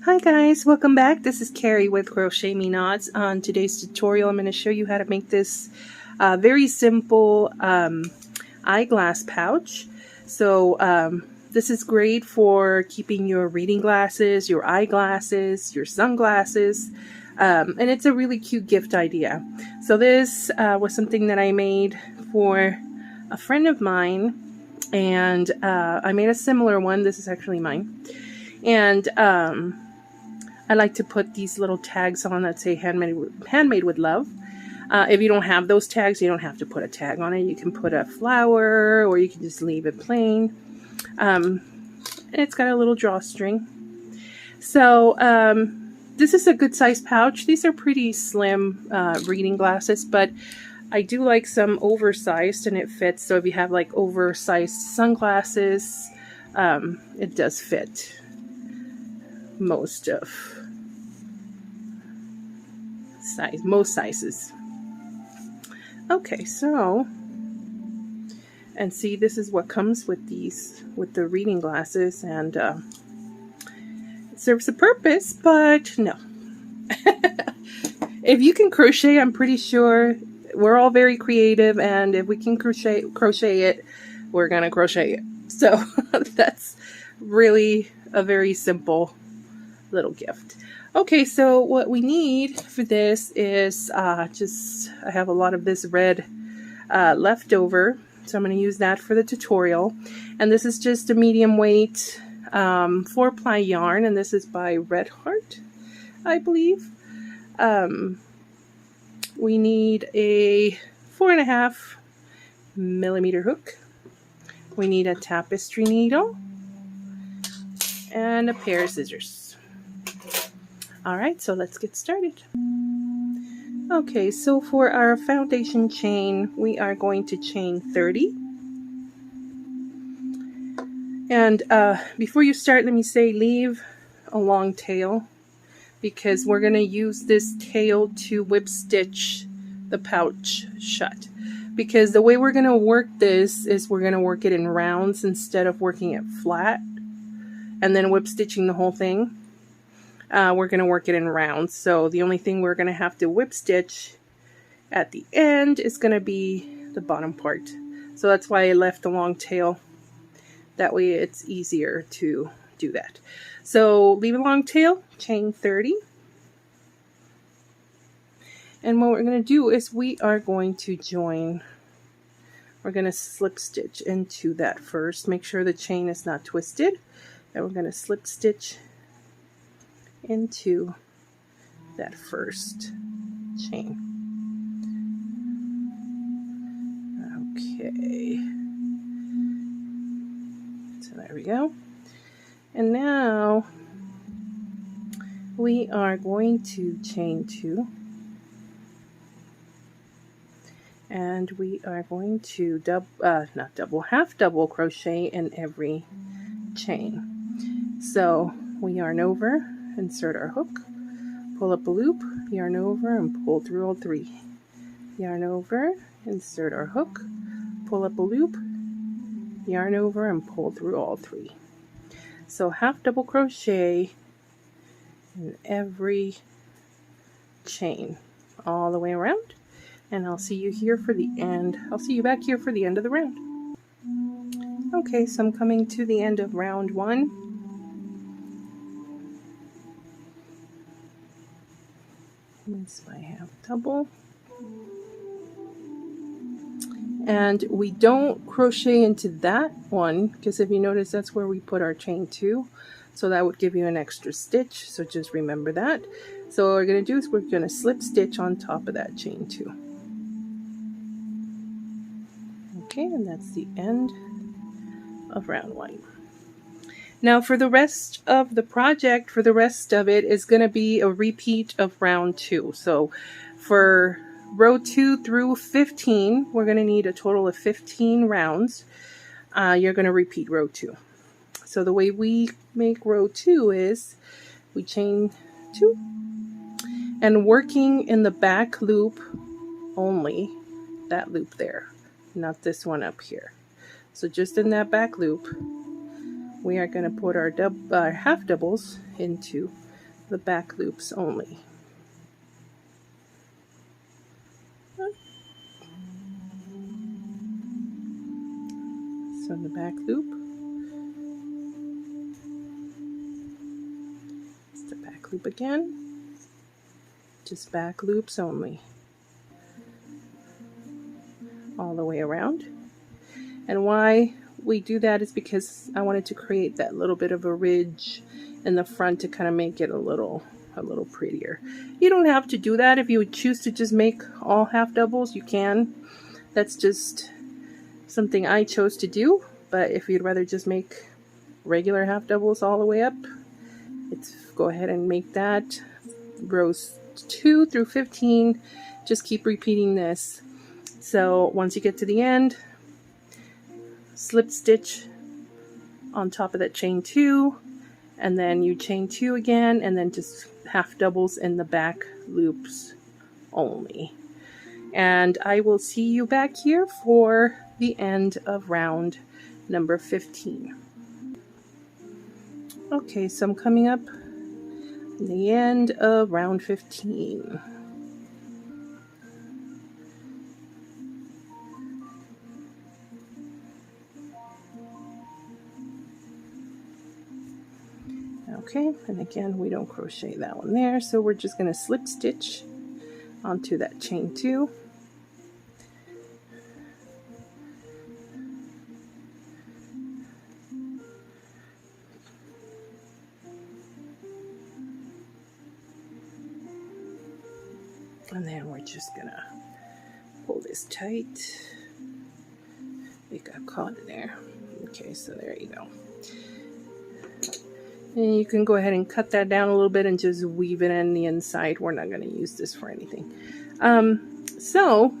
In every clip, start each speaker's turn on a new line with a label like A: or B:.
A: Hi guys, welcome back. This is Kari with Crochet Me Knots. On today's tutorial, I'm going to show you how to make this very simple eyeglass pouch. So this is great for keeping your reading glasses, your eyeglasses, your sunglasses, and it's a really cute gift idea. So this was something that I made for a friend of mine, and I made a similar one. This is actually mine. And I like to put these little tags on that say handmade with love. If you don't have those tags, you don't have to put a tag on it. You can put a flower, or you can just leave it plain. And it's got a little drawstring. So this is a good size pouch. These are pretty slim reading glasses, but I do like some oversized, and it fits. So if you have like oversized sunglasses, it does fit most sizes. Okay, so, and see, this is what comes with these, with the reading glasses, and it serves a purpose, but no. If you can crochet, I'm pretty sure we're all very creative, and if we can crochet it, we're gonna crochet it. So that's really a very simple little gift. Okay, so what we need for this is I have a lot of this red left over, so I'm going to use that for the tutorial. And this is just a medium weight 4-ply yarn, and this is by Red Heart, I believe. We need a 4.5 millimeter hook. We need a tapestry needle and a pair of scissors. Alright, so let's get started. Okay, so for our foundation chain, we are going to chain 30. And before you start, let me say leave a long tail, because we're going to use this tail to whip stitch the pouch shut. Because the way we're going to work this is we're going to work it in rounds instead of working it flat and then whip stitching the whole thing. We're going to work it in rounds, so the only thing we're going to have to whip stitch at the end is going to be the bottom part. So that's why I left the long tail. That way it's easier to do that. So leave a long tail, chain 30. And what we're going to do is we are going to join. We're going to slip stitch into that first. Make sure the chain is not twisted. And we're going to slip stitch into that first chain. Okay, so there we go. And now we are going to chain 2, and we are going to half double crochet in every chain. So we yarn over, insert our hook, pull up a loop, yarn over, and pull through all 3. Yarn over, insert our hook, pull up a loop, yarn over, and pull through all 3. So half double crochet in every chain all the way around, and I'll see you here for the end. I'll see you back here for the end of the round. Okay, so I'm coming to the end of round 1. It's my half double, and we don't crochet into that one, because if you notice, that's where we put our chain 2, so that would give you an extra stitch, so just remember that. So what we're going to do is we're going to slip stitch on top of that chain 2. Okay, and that's the end of round 1. Now for the rest of the project, for the rest of it is going to be a repeat of round 2. So for row 2 through 15, we're going to need a total of 15 rounds. You're going to repeat row 2. So the way we make row 2 is we chain 2, and working in the back loop only, that loop there, not this one up here. So just in that back loop, we are going to put our half doubles into the back loops only. So the back loop, it's the back loop again, just back loops only, all the way around. And why we do that is because I wanted to create that little bit of a ridge in the front to kind of make it a little prettier. You don't have to do that. If you would choose to just make all half doubles, you can. That's just something I chose to do. But if you'd rather just make regular half doubles all the way up, go ahead and make that. Rows 2 through 15, just keep repeating this. So once you get to the end, slip stitch on top of that chain 2, and then you chain 2 again, and then just half doubles in the back loops only. And I will see you back here for the end of round number 15. Okay, so I'm coming up to the end of round 15. Okay, and again, we don't crochet that one there, so we're just going to slip stitch onto that chain 2. And then we're just gonna pull this tight. It got caught in there. Okay, so there you go. And you can go ahead and cut that down a little bit and just weave it in the inside. We're not going to use this for anything. So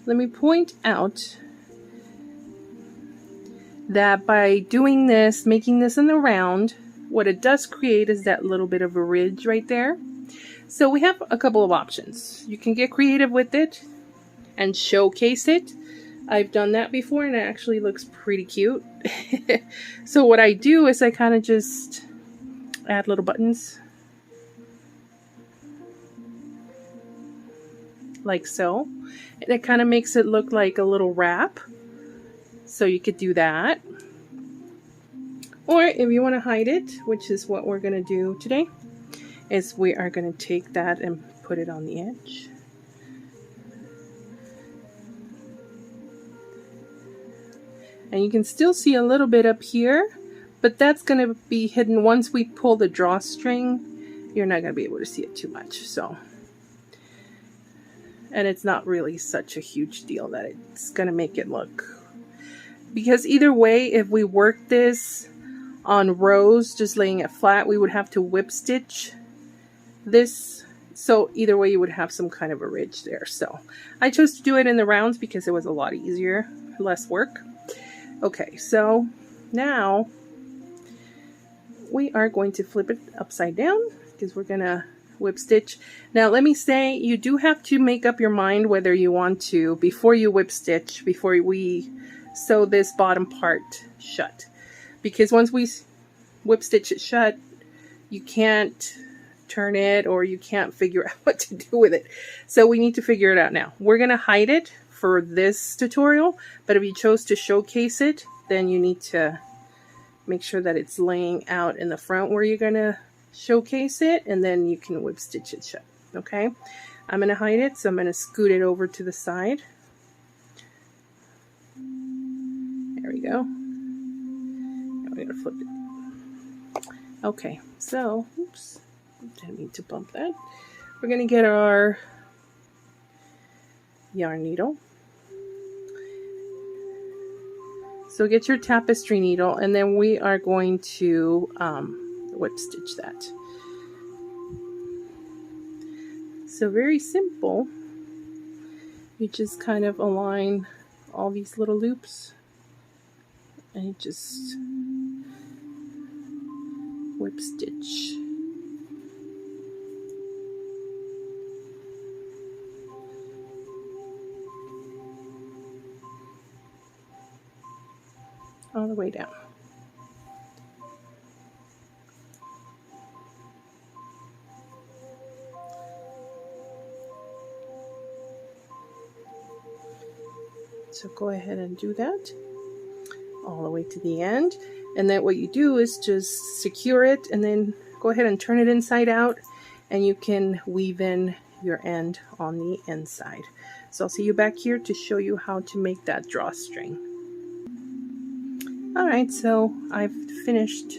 A: let me point out that by doing this, making this in the round, what it does create is that little bit of a ridge right there. So we have a couple of options. You can get creative with it and showcase it. I've done that before and it actually looks pretty cute. So what I do is I kind of just add little buttons like so. And it kind of makes it look like a little wrap. So you could do that. Or if you want to hide it, which is what we're going to do today, is we are going to take that and put it on the edge. And you can still see a little bit up here, but that's going to be hidden once we pull the drawstring. You're not going to be able to see it too much. So, and it's not really such a huge deal that it's going to make it look, because either way, if we work this on rows, just laying it flat, we would have to whip stitch this. So either way, you would have some kind of a ridge there. So I chose to do it in the rounds because it was a lot easier, less work. Okay, so now we are going to flip it upside down because we're going to whip stitch. Now let me say, you do have to make up your mind whether you want to, before you whip stitch, before we sew this bottom part shut. Because once we whip stitch it shut, you can't turn it or you can't figure out what to do with it. So we need to figure it out now. We're going to hide it for this tutorial, but if you chose to showcase it, then you need to make sure that it's laying out in the front where you're going to showcase it, and then you can whip stitch it shut. Okay, I'm going to hide it, so I'm going to scoot it over to the side. There we go. And we're going to flip it. Okay, so oops, didn't mean to bump that. We're going to get our yarn needle. So get your tapestry needle, and then we are going to whip stitch that. So very simple. You just kind of align all these little loops and you just whip stitch. All the way down. So go ahead and do that all the way to the end. And then what you do is just secure it and then go ahead and turn it inside out, and you can weave in your end on the inside. So I'll see you back here to show you how to make that drawstring. Alright, so I've finished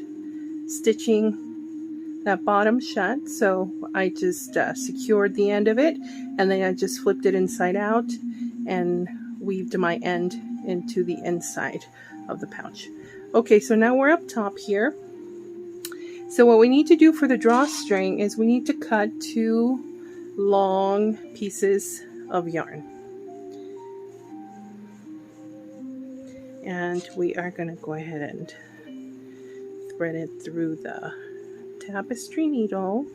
A: stitching that bottom shut. So I just secured the end of it, and then I just flipped it inside out and weaved my end into the inside of the pouch. Okay, so now we're up top here. So what we need to do for the drawstring is we need to cut 2 long pieces of yarn. And we are going to go ahead and thread it through the tapestry needle.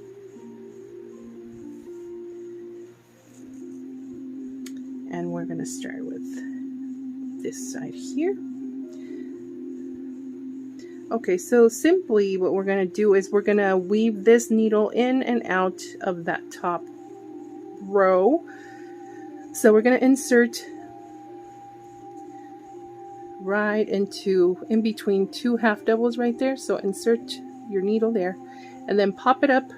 A: And we're going to start with this side here. Okay, so simply what we're going to do is we're going to weave this needle in and out of that top row. So we're going to insert right in between 2 half doubles right there. So insert your needle there and then pop it up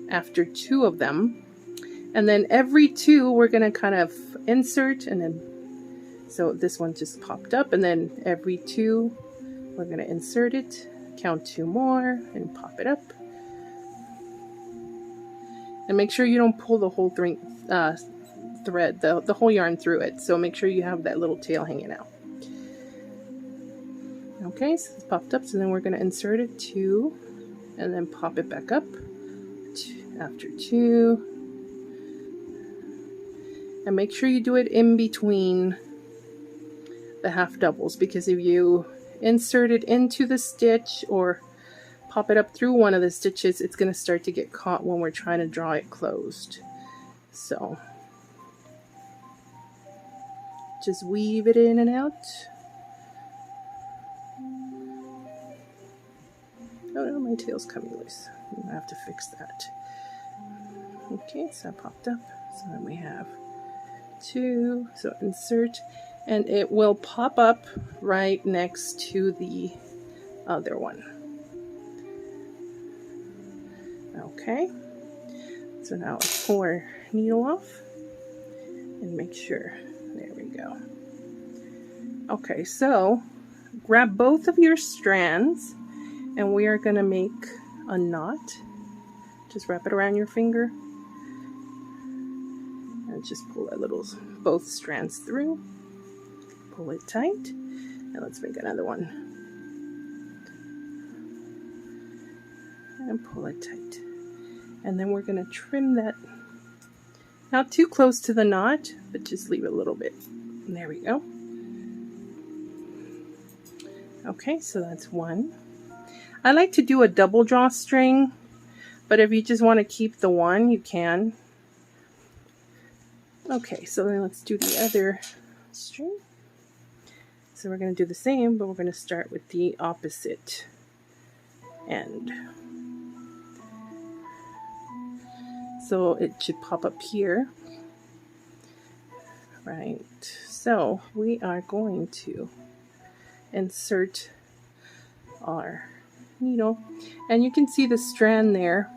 A: after 2 of them. And then every 2 we're going to kind of insert, and then so this one just popped up, and then every 2 we're going to insert it, count 2 more and pop it up. And make sure you don't pull the whole thread, the whole yarn through it. So make sure you have that little tail hanging out. Okay, so it's popped up, so then we're going to insert it 2 and then pop it back up after 2. And make sure you do it in between the half doubles, because if you insert it into the stitch or pop it up through one of the stitches, it's going to start to get caught when we're trying to draw it closed. So just weave it in and out. Oh no, my tail's coming loose. I have to fix that. Okay, so I popped up. So then we have 2. So insert, and it will pop up right next to the other one. Okay, so now let's pull our needle off and make sure. There we go. Okay, so grab both of your strands and we are going to make a knot. Just wrap it around your finger and just pull that both strands through. Pull it tight, and let's make another one. And pull it tight. And then we're going to trim that, not too close to the knot, but just leave it a little bit. And there we go. Okay, so that's 1. I like to do a double drawstring, but if you just want to keep the 1, you can. Okay, so then let's do the other string. So we're going to do the same, but we're going to start with the opposite end. So it should pop up here. Right, so we are going to insert our needle, and you can see the strand there.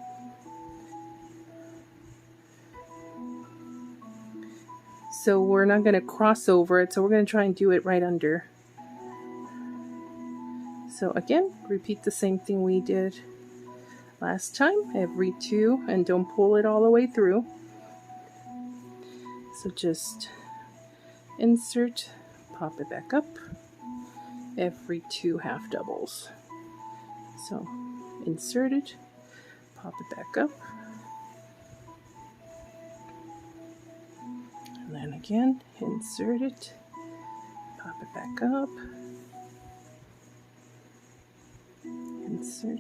A: So we're not going to cross over it, so we're going to try and do it right under. So again, repeat the same thing we did last time, every 2, and don't pull it all the way through. So just insert, pop it back up, every 2 half doubles. So insert it, pop it back up, and then again insert it, pop it back up, insert,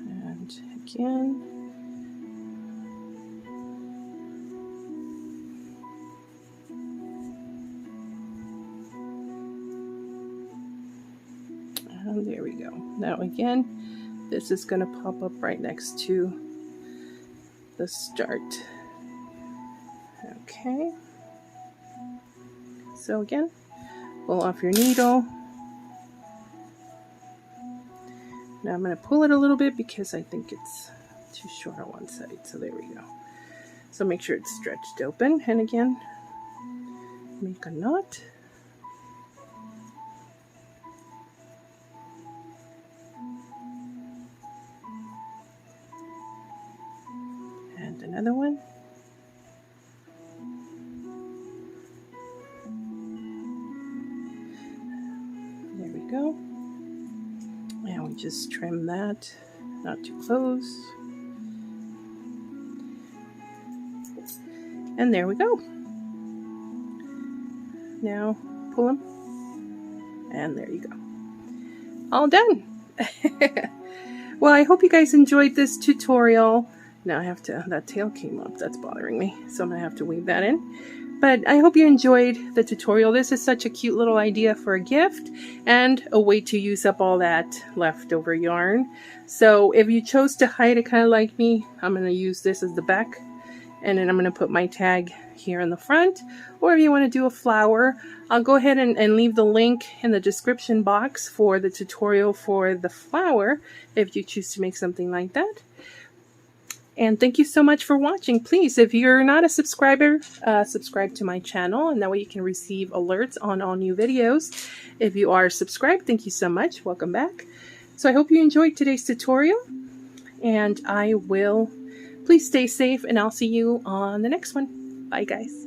A: and again. And there we go. Now again, this is going to pop up right next to the start Okay. So again, pull off your needle. Now I'm going to pull it a little bit because I think it's too short on one side. So there we go. So make sure it's stretched open. And again, make a knot. And another one. There we go. And we just trim that, not too close. And there we go. Now pull them. And there you go. All done. Well, I hope you guys enjoyed this tutorial. Now I have to, that tail came up. That's bothering me. So I'm going to have to weave that in. But I hope you enjoyed the tutorial. This is such a cute little idea for a gift and a way to use up all that leftover yarn. So if you chose to hide it kind of like me, I'm going to use this as the back. And then I'm going to put my tag here in the front. Or if you want to do a flower, I'll go ahead and leave the link in the description box for the tutorial for the flower if you choose to make something like that. And thank you so much for watching. Please, if you're not a subscriber, subscribe to my channel, and that way you can receive alerts on all new videos. If you are subscribed, thank you so much. Welcome back. So I hope you enjoyed today's tutorial, and please stay safe, and I'll see you on the next one. Bye, guys.